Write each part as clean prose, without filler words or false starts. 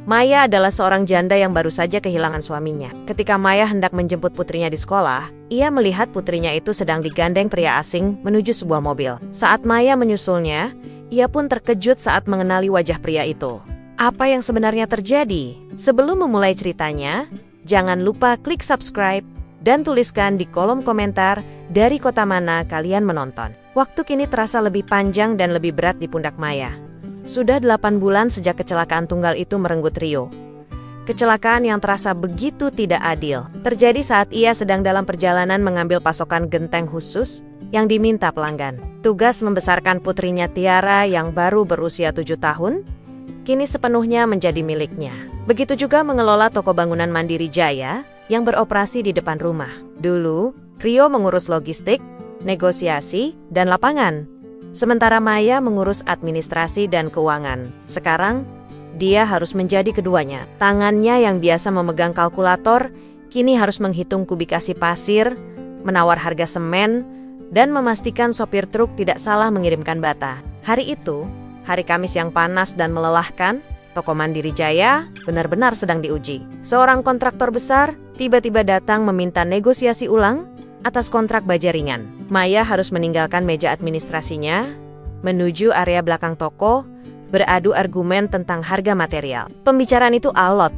Maya adalah seorang janda yang baru saja kehilangan suaminya. Ketika Maya hendak menjemput putrinya di sekolah, ia melihat putrinya itu sedang digandeng pria asing menuju sebuah mobil. Saat Maya menyusulnya, ia pun terkejut saat mengenali wajah pria itu. Apa yang sebenarnya terjadi? Sebelum memulai ceritanya, jangan lupa klik subscribe dan tuliskan di kolom komentar dari kota mana kalian menonton. Waktu kini terasa lebih panjang dan lebih berat di pundak Maya. Sudah 8 bulan sejak kecelakaan tunggal itu merenggut Rio. Kecelakaan yang terasa begitu tidak adil terjadi saat ia sedang dalam perjalanan mengambil pasokan genteng khusus yang diminta pelanggan. Tugas membesarkan putrinya Tiara yang baru berusia 7 tahun, kini sepenuhnya menjadi miliknya. Begitu juga mengelola toko bangunan Mandiri Jaya yang beroperasi di depan rumah. Dulu, Rio mengurus logistik, negosiasi, dan lapangan. Sementara Maya mengurus administrasi dan keuangan. Sekarang, dia harus menjadi keduanya. Tangannya yang biasa memegang kalkulator, kini harus menghitung kubikasi pasir, menawar harga semen, dan memastikan sopir truk tidak salah mengirimkan bata. Hari itu, hari Kamis yang panas dan melelahkan, toko Mandiri Jaya benar-benar sedang diuji. Seorang kontraktor besar tiba-tiba datang meminta negosiasi ulang atas kontrak baja ringan. Maya harus meninggalkan meja administrasinya, menuju area belakang toko, beradu argumen tentang harga material. Pembicaraan itu alot,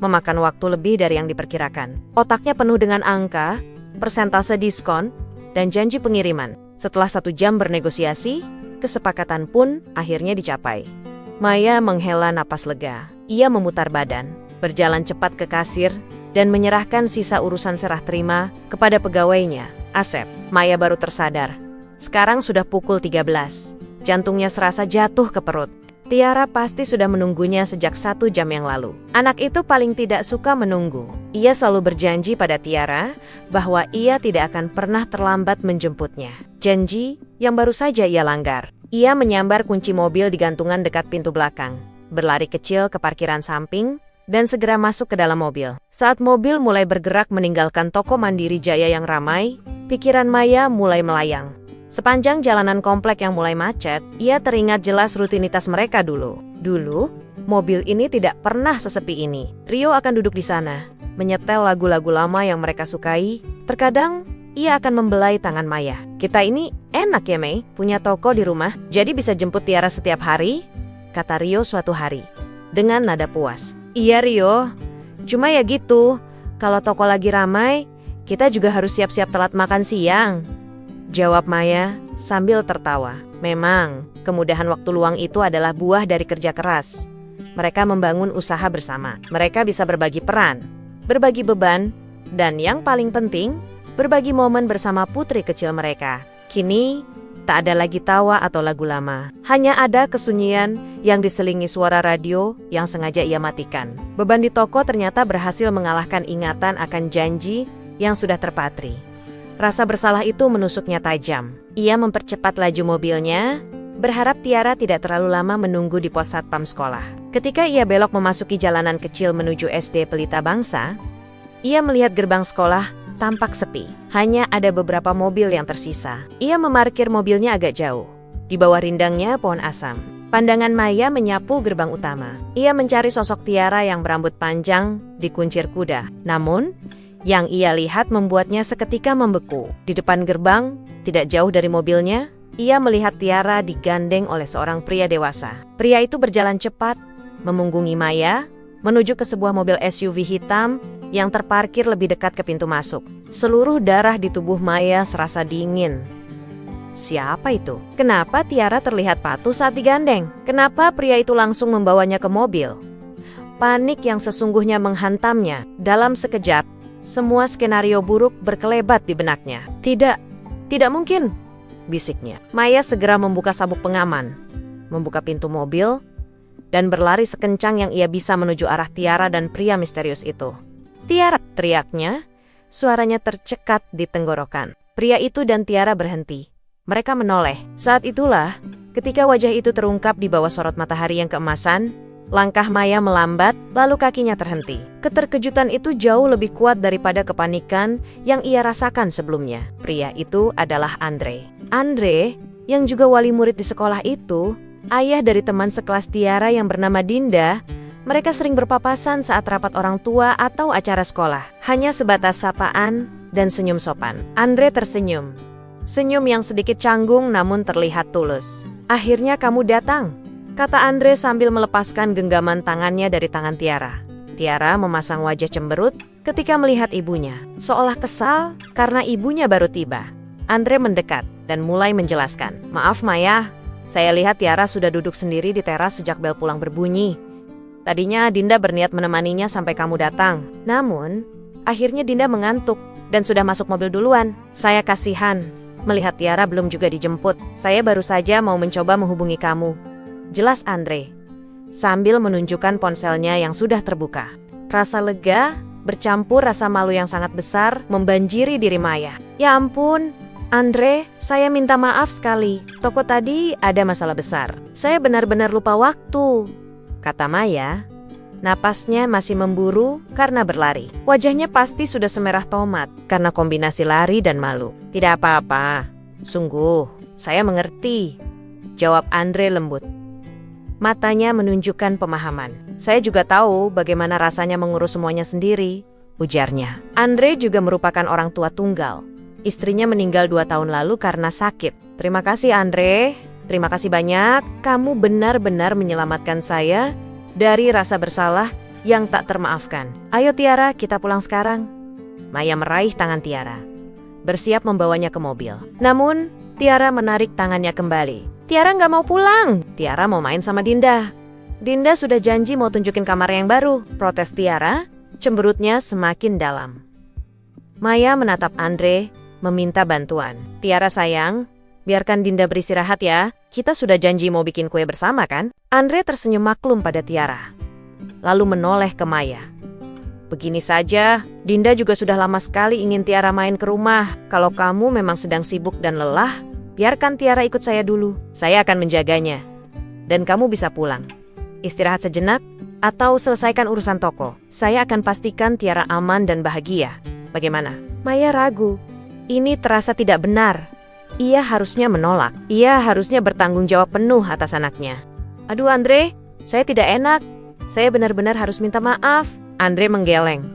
memakan waktu lebih dari yang diperkirakan. Otaknya penuh dengan angka, persentase diskon, dan janji pengiriman. Setelah 1 jam bernegosiasi, kesepakatan pun akhirnya dicapai. Maya menghela napas lega. Ia memutar badan, berjalan cepat ke kasir, dan menyerahkan sisa urusan serah terima kepada pegawainya, Asep. Maya baru tersadar. Sekarang sudah pukul 13. Jantungnya serasa jatuh ke perut. Tiara pasti sudah menunggunya sejak 1 jam yang lalu. Anak itu paling tidak suka menunggu. Ia selalu berjanji pada Tiara bahwa ia tidak akan pernah terlambat menjemputnya. Janji yang baru saja ia langgar. Ia menyambar kunci mobil di gantungan dekat pintu belakang, berlari kecil ke parkiran samping, dan segera masuk ke dalam mobil. Saat mobil mulai bergerak meninggalkan toko Mandiri Jaya yang ramai, pikiran Maya mulai melayang. Sepanjang jalanan komplek yang mulai macet, ia teringat jelas rutinitas mereka dulu. Dulu, mobil ini tidak pernah sesepi ini. Rio akan duduk di sana, menyetel lagu-lagu lama yang mereka sukai. Terkadang, ia akan membelai tangan Maya. Kita ini enak ya Mei, punya toko di rumah, jadi bisa jemput Tiara setiap hari, kata Rio suatu hari, dengan nada puas. Iya Rio, cuma ya gitu, kalau toko lagi ramai, kita juga harus siap-siap telat makan siang, jawab Maya sambil tertawa. Memang, kemudahan waktu luang itu adalah buah dari kerja keras. Mereka membangun usaha bersama. Mereka bisa berbagi peran, berbagi beban, dan yang paling penting, berbagi momen bersama putri kecil mereka. Kini, tak ada lagi tawa atau lagu lama. Hanya ada kesunyian yang diselingi suara radio yang sengaja ia matikan. Beban di toko ternyata berhasil mengalahkan ingatan akan janji yang sudah terpatri. Rasa bersalah itu menusuknya tajam. Ia mempercepat laju mobilnya, berharap Tiara tidak terlalu lama menunggu di pos satpam sekolah. Ketika ia belok memasuki jalanan kecil menuju SD Pelita Bangsa, ia melihat gerbang sekolah tampak sepi. Hanya ada beberapa mobil yang tersisa. Ia memarkir mobilnya agak jauh. Di bawah rindangnya pohon asam. Pandangan Maya menyapu gerbang utama. Ia mencari sosok Tiara yang berambut panjang dikuncir kuda. Namun, yang ia lihat membuatnya seketika membeku. Di depan gerbang, tidak jauh dari mobilnya, ia melihat Tiara digandeng oleh seorang pria dewasa. Pria itu berjalan cepat, memunggungi Maya, menuju ke sebuah mobil SUV hitam yang terparkir lebih dekat ke pintu masuk. Seluruh darah di tubuh Maya serasa dingin. Siapa itu? Kenapa Tiara terlihat patuh saat digandeng? Kenapa pria itu langsung membawanya ke mobil? Panik yang sesungguhnya menghantamnya. Dalam sekejap, semua skenario buruk berkelebat di benaknya. Tidak mungkin, bisiknya. Maya segera membuka sabuk pengaman, membuka pintu mobil, dan berlari sekencang yang ia bisa menuju arah Tiara dan pria misterius itu. Tiara, teriaknya, suaranya tercekat di tenggorokan. Pria itu dan Tiara berhenti. Mereka menoleh. Saat itulah, ketika wajah itu terungkap di bawah sorot matahari yang keemasan, langkah Maya melambat, lalu kakinya terhenti. Keterkejutan itu jauh lebih kuat daripada kepanikan yang ia rasakan sebelumnya. Pria itu adalah Andre. Andre, yang juga wali murid di sekolah itu, ayah dari teman sekelas Tiara yang bernama Dinda, Mereka sering berpapasan saat rapat orang tua atau acara sekolah. Hanya sebatas sapaan dan senyum sopan. Andre tersenyum. Senyum yang sedikit canggung namun terlihat tulus. "Akhirnya kamu datang," kata Andre sambil melepaskan genggaman tangannya dari tangan Tiara. Tiara memasang wajah cemberut ketika melihat ibunya, seolah kesal karena ibunya baru tiba. Andre mendekat dan mulai menjelaskan, "Maaf Maya, saya lihat Tiara sudah duduk sendiri di teras sejak bel pulang berbunyi. Tadinya Dinda berniat menemaninya sampai kamu datang. Namun, akhirnya Dinda mengantuk dan sudah masuk mobil duluan. Saya kasihan melihat Tiara belum juga dijemput. Saya baru saja mau mencoba menghubungi kamu," jelas Andre, sambil menunjukkan ponselnya yang sudah terbuka. Rasa lega bercampur rasa malu yang sangat besar membanjiri diri Maya. "Ya ampun, Andre, saya minta maaf sekali. Toko tadi ada masalah besar. Saya benar-benar lupa waktu," kata Maya. Napasnya masih memburu karena berlari. Wajahnya pasti sudah semerah tomat karena kombinasi lari dan malu. "Tidak apa-apa, sungguh, saya mengerti," jawab Andre lembut. Matanya menunjukkan pemahaman. "Saya juga tahu bagaimana rasanya mengurus semuanya sendiri," ujarnya. Andre juga merupakan orang tua tunggal. Istrinya meninggal 2 tahun lalu karena sakit. "Terima kasih Andre, terima kasih banyak. Kamu benar-benar menyelamatkan saya dari rasa bersalah yang tak termaafkan. Ayo Tiara, kita pulang sekarang." Maya meraih tangan Tiara, bersiap membawanya ke mobil. Namun, Tiara menarik tangannya kembali. "Tiara nggak mau pulang. Tiara mau main sama Dinda. Dinda sudah janji mau tunjukin kamar yang baru," protes Tiara, cemberutnya semakin dalam. Maya menatap Andre, meminta bantuan. "Tiara sayang, biarkan Dinda beristirahat ya. Kita sudah janji mau bikin kue bersama kan?" Andre tersenyum maklum pada Tiara, lalu menoleh ke Maya. "Begini saja, Dinda juga sudah lama sekali ingin Tiara main ke rumah. Kalau kamu memang sedang sibuk dan lelah, biarkan Tiara ikut saya dulu. Saya akan menjaganya. Dan kamu bisa pulang. Istirahat sejenak, atau selesaikan urusan toko. Saya akan pastikan Tiara aman dan bahagia. Bagaimana?" Maya ragu. Ini terasa tidak benar. Ia harusnya menolak. Ia harusnya bertanggung jawab penuh atas anaknya. "Aduh Andre, saya tidak enak. Saya benar-benar harus minta maaf." Andre menggeleng,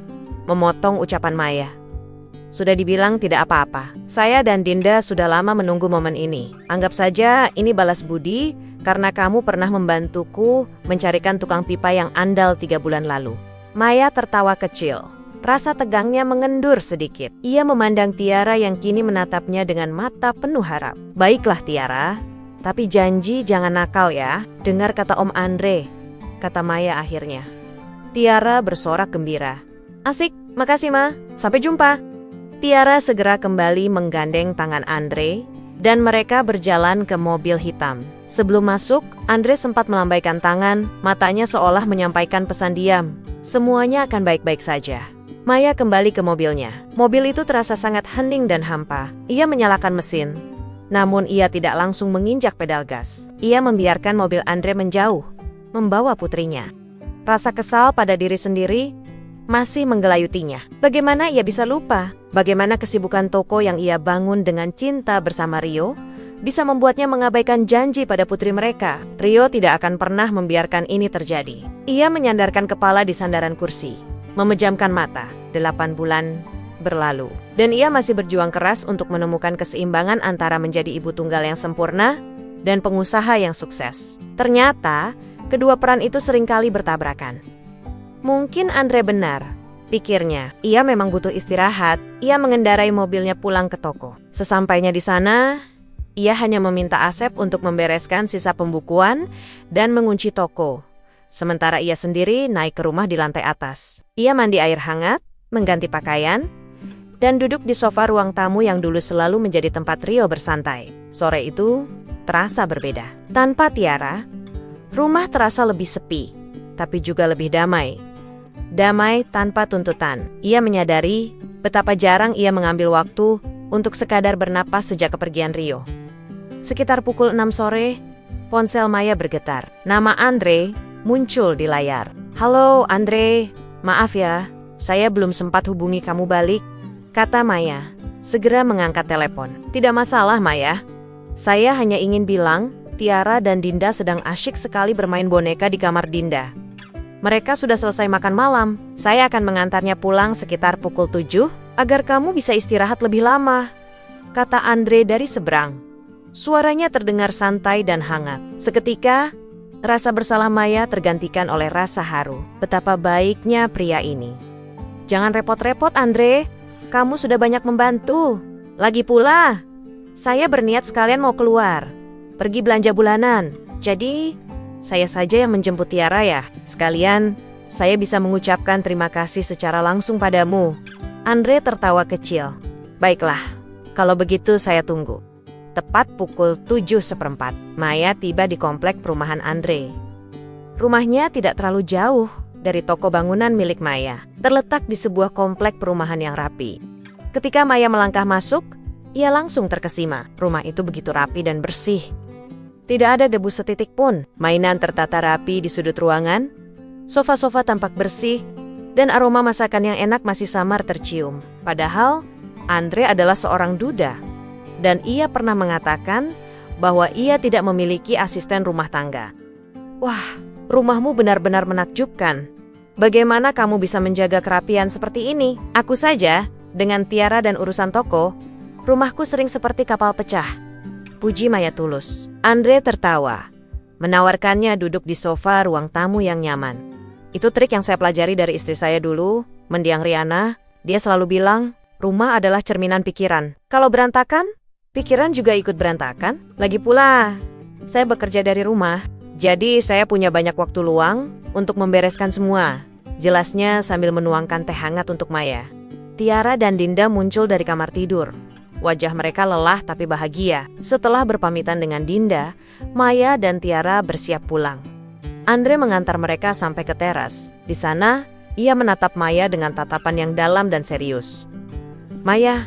memotong ucapan Maya. "Sudah dibilang tidak apa-apa. Saya dan Dinda sudah lama menunggu momen ini. Anggap saja ini balas budi karena kamu pernah membantuku mencarikan tukang pipa yang andal 3 bulan lalu." Maya tertawa kecil. Rasa tegangnya mengendur sedikit. Ia memandang Tiara yang kini menatapnya dengan mata penuh harap. "Baiklah Tiara, tapi janji jangan nakal ya. Dengar kata Om Andre," kata Maya akhirnya. Tiara bersorak gembira. "Asik, makasih Ma, sampai jumpa." Tiara segera kembali menggandeng tangan Andre dan mereka berjalan ke mobil hitam. Sebelum masuk, Andre sempat melambaikan tangan, matanya seolah menyampaikan pesan diam. Semuanya akan baik-baik saja. Maya kembali ke mobilnya. Mobil itu terasa sangat hening dan hampa. Ia menyalakan mesin, namun ia tidak langsung menginjak pedal gas. Ia membiarkan mobil Andre menjauh, membawa putrinya. Rasa kesal pada diri sendiri masih menggelayutinya. Bagaimana ia bisa lupa? Bagaimana kesibukan toko yang ia bangun dengan cinta bersama Rio bisa membuatnya mengabaikan janji pada putri mereka? Rio tidak akan pernah membiarkan ini terjadi. Ia menyandarkan kepala di sandaran kursi, memejamkan mata. 8 bulan berlalu, dan ia masih berjuang keras untuk menemukan keseimbangan antara menjadi ibu tunggal yang sempurna dan pengusaha yang sukses. Ternyata, kedua peran itu seringkali bertabrakan. Mungkin Andre benar, pikirnya. Ia memang butuh istirahat. Ia mengendarai mobilnya pulang ke toko. Sesampainya di sana, ia hanya meminta Asep untuk membereskan sisa pembukuan dan mengunci toko. Sementara ia sendiri naik ke rumah di lantai atas. Ia mandi air hangat, mengganti pakaian, dan duduk di sofa ruang tamu yang dulu selalu menjadi tempat Rio bersantai. Sore itu terasa berbeda. Tanpa Tiara, rumah terasa lebih sepi, tapi juga lebih damai. Damai tanpa tuntutan. Ia menyadari betapa jarang ia mengambil waktu untuk sekadar bernapas sejak kepergian Rio. Sekitar pukul 6 sore, ponsel Maya bergetar. Nama Andre muncul di layar. "Halo Andre, maaf ya, saya belum sempat hubungi kamu balik," kata Maya, segera mengangkat telepon. "Tidak masalah Maya, saya hanya ingin bilang Tiara dan Dinda sedang asyik sekali bermain boneka di kamar Dinda." Mereka sudah selesai makan malam. Saya akan mengantarnya pulang sekitar pukul 7 agar kamu bisa istirahat lebih lama, kata Andre dari seberang. Suaranya terdengar santai dan hangat. Seketika, rasa bersalah Maya tergantikan oleh rasa haru. Betapa baiknya pria ini. Jangan repot-repot, Andre. Kamu sudah banyak membantu. Lagi pula, saya berniat sekalian mau keluar, pergi belanja bulanan. Jadi, saya saja yang menjemput Tiara ya. Sekalian, saya bisa mengucapkan terima kasih secara langsung padamu. Andre tertawa kecil. Baiklah, kalau begitu saya tunggu. Tepat pukul 7:15, Maya tiba di komplek perumahan Andre. Rumahnya tidak terlalu jauh dari toko bangunan milik Maya, terletak di sebuah komplek perumahan yang rapi. Ketika Maya melangkah masuk, ia langsung terkesima. Rumah itu begitu rapi dan bersih. Tidak ada debu setitik pun. Mainan tertata rapi di sudut ruangan, sofa-sofa tampak bersih, dan aroma masakan yang enak masih samar tercium. Padahal, Andre adalah seorang duda, dan ia pernah mengatakan bahwa ia tidak memiliki asisten rumah tangga. Wah, rumahmu benar-benar menakjubkan. Bagaimana kamu bisa menjaga kerapian seperti ini? Aku saja, dengan Tiara dan urusan toko, rumahku sering seperti kapal pecah. Puji Maya tulus. Andre tertawa, menawarkannya duduk di sofa ruang tamu yang nyaman. Itu trik yang saya pelajari dari istri saya dulu, mendiang Riana. Dia selalu bilang, rumah adalah cerminan pikiran. Kalau berantakan, pikiran juga ikut berantakan. Lagi pula, saya bekerja dari rumah, jadi saya punya banyak waktu luang untuk membereskan semua. Jelasnya sambil menuangkan teh hangat untuk Maya. Tiara dan Dinda muncul dari kamar tidur. Wajah mereka lelah tapi bahagia. Setelah berpamitan dengan Dinda, Maya dan Tiara bersiap pulang. Andre mengantar mereka sampai ke teras. Di sana, ia menatap Maya dengan tatapan yang dalam dan serius. Maya,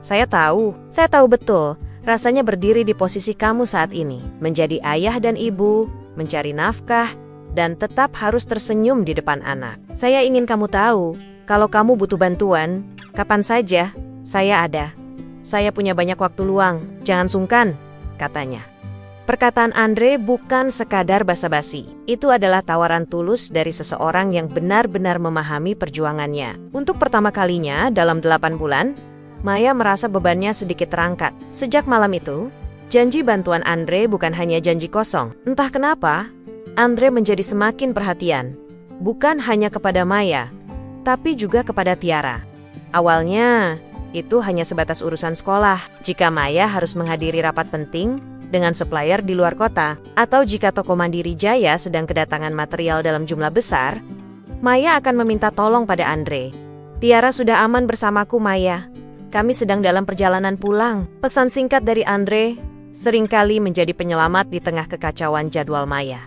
saya tahu betul rasanya berdiri di posisi kamu saat ini. Menjadi ayah dan ibu, mencari nafkah, dan tetap harus tersenyum di depan anak. Saya ingin kamu tahu, kalau kamu butuh bantuan, kapan saja, saya ada. Saya punya banyak waktu luang, jangan sungkan, katanya. Perkataan Andre bukan sekadar basa-basi. Itu adalah tawaran tulus dari seseorang yang benar-benar memahami perjuangannya. Untuk pertama kalinya dalam 8 bulan, Maya merasa bebannya sedikit terangkat. Sejak malam itu, janji bantuan Andre bukan hanya janji kosong. Entah kenapa, Andre menjadi semakin perhatian. Bukan hanya kepada Maya, tapi juga kepada Tiara. Awalnya, itu hanya sebatas urusan sekolah. Jika Maya harus menghadiri rapat penting dengan supplier di luar kota, atau jika toko Mandiri Jaya sedang kedatangan material dalam jumlah besar, Maya akan meminta tolong pada Andre. Tiara sudah aman bersamaku, Maya. Kami sedang dalam perjalanan pulang. Pesan singkat dari Andre seringkali menjadi penyelamat di tengah kekacauan jadwal Maya.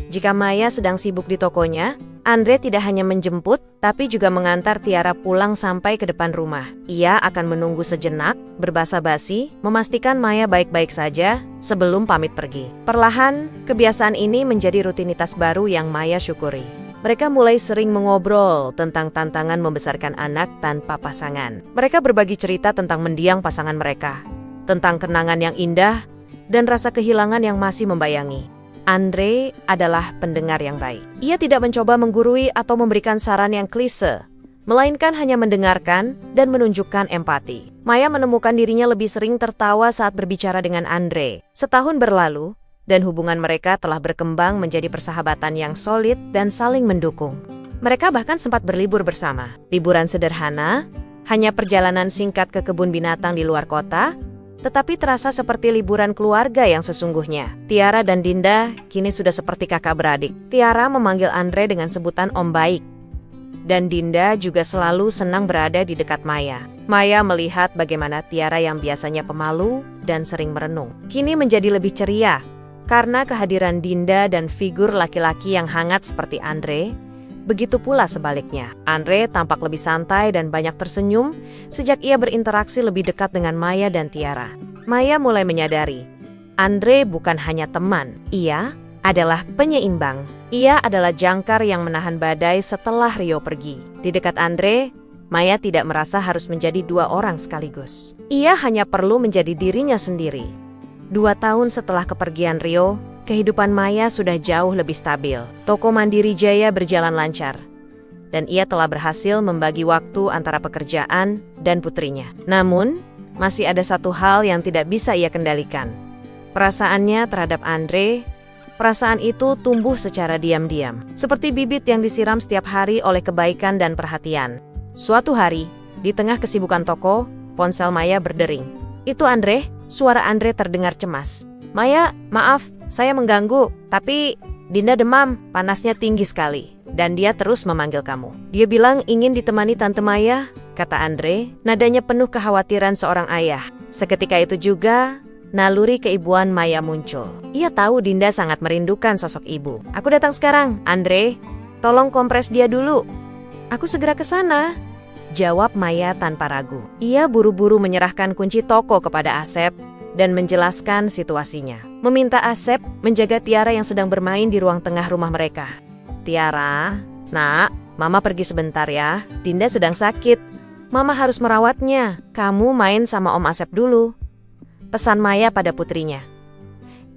Jika Maya sedang sibuk di tokonya, Andre tidak hanya menjemput, tapi juga mengantar Tiara pulang sampai ke depan rumah. Ia akan menunggu sejenak, berbasa-basi, memastikan Maya baik-baik saja sebelum pamit pergi. Perlahan, kebiasaan ini menjadi rutinitas baru yang Maya syukuri. Mereka mulai sering mengobrol tentang tantangan membesarkan anak tanpa pasangan. Mereka berbagi cerita tentang mendiang pasangan mereka, tentang kenangan yang indah, dan rasa kehilangan yang masih membayangi. Andre adalah pendengar yang baik. Ia tidak mencoba menggurui atau memberikan saran yang klise, melainkan hanya mendengarkan dan menunjukkan empati. Maya menemukan dirinya lebih sering tertawa saat berbicara dengan Andre. Setahun berlalu, dan hubungan mereka telah berkembang menjadi persahabatan yang solid dan saling mendukung. Mereka bahkan sempat berlibur bersama. Liburan sederhana, hanya perjalanan singkat ke kebun binatang di luar kota, tetapi terasa seperti liburan keluarga yang sesungguhnya. Tiara dan Dinda kini sudah seperti kakak beradik. Tiara memanggil Andre dengan sebutan Om Baik. Dan Dinda juga selalu senang berada di dekat Maya. Maya melihat bagaimana Tiara yang biasanya pemalu dan sering merenung, kini menjadi lebih ceria karena kehadiran Dinda dan figur laki-laki yang hangat seperti Andre. Begitu pula sebaliknya. Andre tampak lebih santai dan banyak tersenyum sejak ia berinteraksi lebih dekat dengan Maya dan Tiara. Maya mulai menyadari, Andre bukan hanya teman, ia adalah penyeimbang. Ia adalah jangkar yang menahan badai setelah Rio pergi. Di dekat Andre, Maya tidak merasa harus menjadi dua orang sekaligus. Ia hanya perlu menjadi dirinya sendiri. 2 tahun setelah kepergian Rio, kehidupan Maya sudah jauh lebih stabil. Toko Mandiri Jaya berjalan lancar, dan ia telah berhasil membagi waktu antara pekerjaan dan putrinya. Namun, masih ada satu hal yang tidak bisa ia kendalikan. Perasaannya terhadap Andre. Perasaan itu tumbuh secara diam-diam, seperti bibit yang disiram setiap hari oleh kebaikan dan perhatian. Suatu hari, di tengah kesibukan toko, ponsel Maya berdering. "Itu Andre?" Suara Andre terdengar cemas. "Maya, maaf, saya mengganggu, tapi Dinda demam, panasnya tinggi sekali, dan dia terus memanggil kamu. Dia bilang ingin ditemani Tante Maya," kata Andre, nadanya penuh kekhawatiran seorang ayah. Seketika itu juga, naluri keibuan Maya muncul. Ia tahu Dinda sangat merindukan sosok ibu. "Aku datang sekarang, Andre. Tolong kompres dia dulu." "Aku segera ke sana," jawab Maya tanpa ragu. Ia buru-buru menyerahkan kunci toko kepada Asep dan menjelaskan situasinya. Meminta Asep menjaga Tiara yang sedang bermain di ruang tengah rumah mereka. "Tiara, nak, Mama pergi sebentar ya. Dinda sedang sakit. Mama harus merawatnya. Kamu main sama Om Asep dulu," pesan Maya pada putrinya.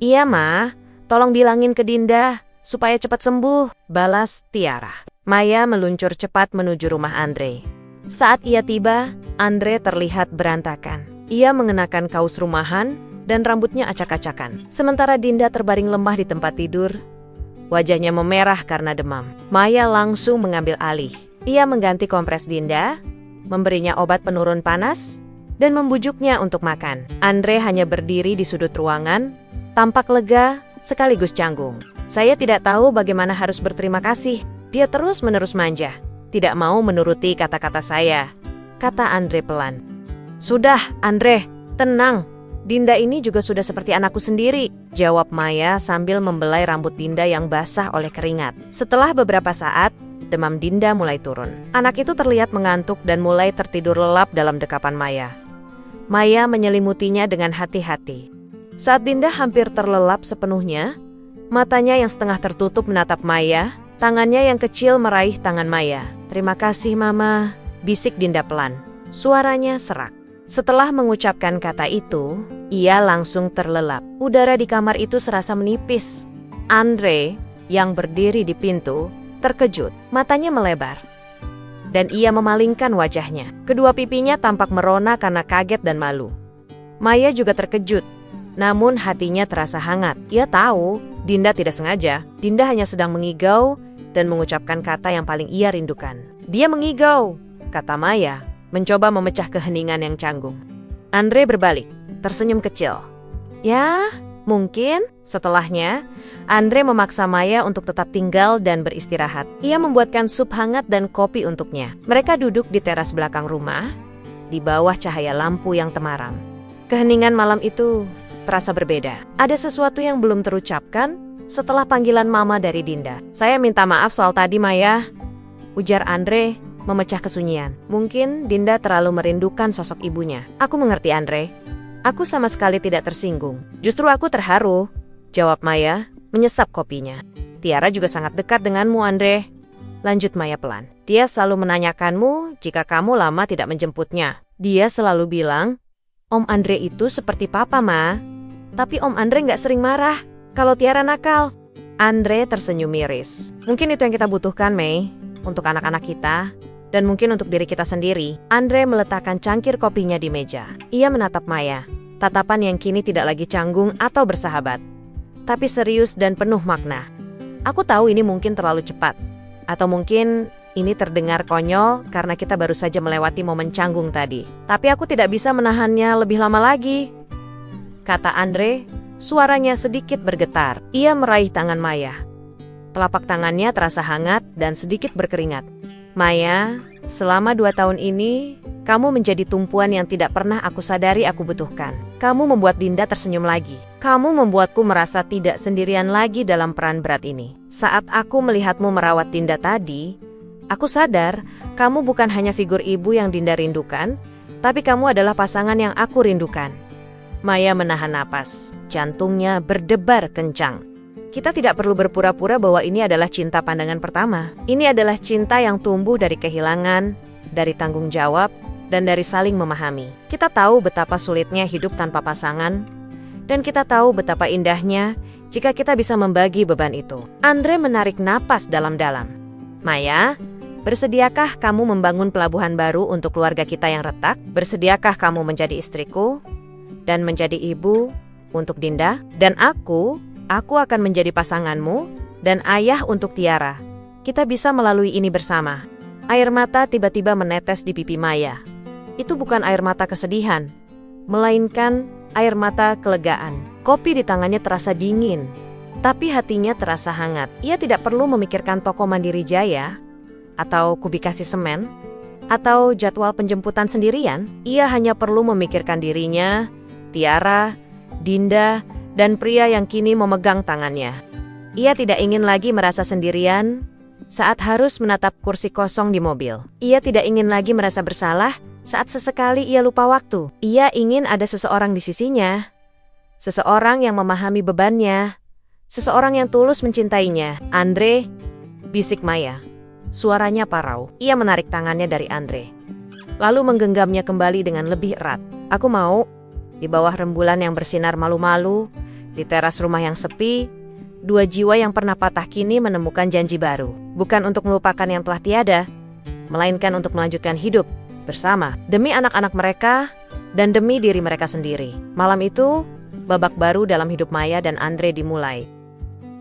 "Iya, Ma. Tolong bilangin ke Dinda supaya cepat sembuh," balas Tiara. Maya meluncur cepat menuju rumah Andre. Saat ia tiba, Andre terlihat berantakan. Ia mengenakan kaos rumahan dan rambutnya acak-acakan. Sementara Dinda terbaring lemah di tempat tidur. Wajahnya memerah karena demam. Maya langsung mengambil alih. Ia mengganti kompres Dinda, memberinya obat penurun panas, dan membujuknya untuk makan. Andre hanya berdiri di sudut ruangan, tampak lega sekaligus canggung. "Saya tidak tahu bagaimana harus berterima kasih. Dia terus-menerus manja, tidak mau menuruti kata-kata saya," kata Andre pelan. "Sudah, Andre, tenang. Dinda ini juga sudah seperti anakku sendiri," jawab Maya sambil membelai rambut Dinda yang basah oleh keringat. Setelah beberapa saat, demam Dinda mulai turun. Anak itu terlihat mengantuk dan mulai tertidur lelap dalam dekapan Maya. Maya menyelimutinya dengan hati-hati. Saat Dinda hampir terlelap sepenuhnya, matanya yang setengah tertutup menatap Maya, tangannya yang kecil meraih tangan Maya. "Terima kasih, Mama," bisik Dinda pelan. Suaranya serak. Setelah mengucapkan kata itu, ia langsung terlelap. Udara di kamar itu serasa menipis. Andre, yang berdiri di pintu, terkejut. Matanya melebar, dan ia memalingkan wajahnya. Kedua pipinya tampak merona karena kaget dan malu. Maya juga terkejut, namun hatinya terasa hangat. Ia tahu Dinda tidak sengaja. Dinda hanya sedang mengigau dan mengucapkan kata yang paling ia rindukan. "Dia mengigau," kata Maya, mencoba memecah keheningan yang canggung. Andre berbalik, tersenyum kecil. "Ya, mungkin." Setelahnya, Andre memaksa Maya untuk tetap tinggal dan beristirahat. Ia membuatkan sup hangat dan kopi untuknya. Mereka duduk di teras belakang rumah, di bawah cahaya lampu yang temaram. Keheningan malam itu terasa berbeda. Ada sesuatu yang belum terucapkan setelah panggilan Mama dari Dinda. "Saya minta maaf soal tadi, Maya," ujar Andre, memecah kesunyian. "Mungkin Dinda terlalu merindukan sosok ibunya." "Aku mengerti, Andre. Aku sama sekali tidak tersinggung. Justru aku terharu," jawab Maya, menyesap kopinya. "Tiara juga sangat dekat denganmu, Andre," lanjut Maya pelan. "Dia selalu menanyakanmu jika kamu lama tidak menjemputnya. Dia selalu bilang, 'Om Andre itu seperti papa, Ma. Tapi Om Andre nggak sering marah kalau Tiara nakal.'" Andre tersenyum miris. "Mungkin itu yang kita butuhkan, Mei, untuk anak-anak kita. Dan mungkin untuk diri kita sendiri." Andre meletakkan cangkir kopinya di meja. Ia menatap Maya, tatapan yang kini tidak lagi canggung atau bersahabat, tapi serius dan penuh makna. "Aku tahu ini mungkin terlalu cepat, atau mungkin ini terdengar konyol karena kita baru saja melewati momen canggung tadi. Tapi aku tidak bisa menahannya lebih lama lagi," kata Andre, suaranya sedikit bergetar. Ia meraih tangan Maya. Telapak tangannya terasa hangat dan sedikit berkeringat. "Maya, selama 2 tahun ini, kamu menjadi tumpuan yang tidak pernah aku sadari aku butuhkan. Kamu membuat Dinda tersenyum lagi. Kamu membuatku merasa tidak sendirian lagi dalam peran berat ini. Saat aku melihatmu merawat Dinda tadi, aku sadar kamu bukan hanya figur ibu yang Dinda rindukan, tapi kamu adalah pasangan yang aku rindukan." Maya menahan napas, jantungnya berdebar kencang. Kita tidak perlu berpura-pura bahwa ini adalah cinta pandangan pertama. Ini adalah cinta yang tumbuh dari kehilangan, dari tanggung jawab, dan dari saling memahami. Kita tahu betapa sulitnya hidup tanpa pasangan, dan kita tahu betapa indahnya jika kita bisa membagi beban itu. Andre menarik napas dalam-dalam. Maya, bersediakah kamu membangun pelabuhan baru untuk keluarga kita yang retak? Bersediakah kamu menjadi istriku dan menjadi ibu untuk Dinda? Dan aku akan menjadi pasanganmu dan ayah untuk Tiara. Kita bisa melalui ini bersama. Air mata tiba-tiba menetes di pipi Maya. Itu bukan air mata kesedihan, melainkan air mata kelegaan. Kopi di tangannya terasa dingin, tapi hatinya terasa hangat. Ia tidak perlu memikirkan toko Mandiri Jaya, atau kubikasi semen, atau jadwal penjemputan sendirian. Ia hanya perlu memikirkan dirinya, Tiara, Dinda, dan pria yang kini memegang tangannya. Ia tidak ingin lagi merasa sendirian saat harus menatap kursi kosong di mobil. Ia tidak ingin lagi merasa bersalah saat sesekali ia lupa waktu. Ia ingin ada seseorang di sisinya, seseorang yang memahami bebannya, seseorang yang tulus mencintainya. Andre, bisik Maya. Suaranya parau. Ia menarik tangannya dari Andre, lalu menggenggamnya kembali dengan lebih erat. Aku mau, di bawah rembulan yang bersinar malu-malu, di teras rumah yang sepi, dua jiwa yang pernah patah kini menemukan janji baru. Bukan untuk melupakan yang telah tiada, melainkan untuk melanjutkan hidup bersama, demi anak-anak mereka dan demi diri mereka sendiri. Malam itu, babak baru dalam hidup Maya dan Andre dimulai.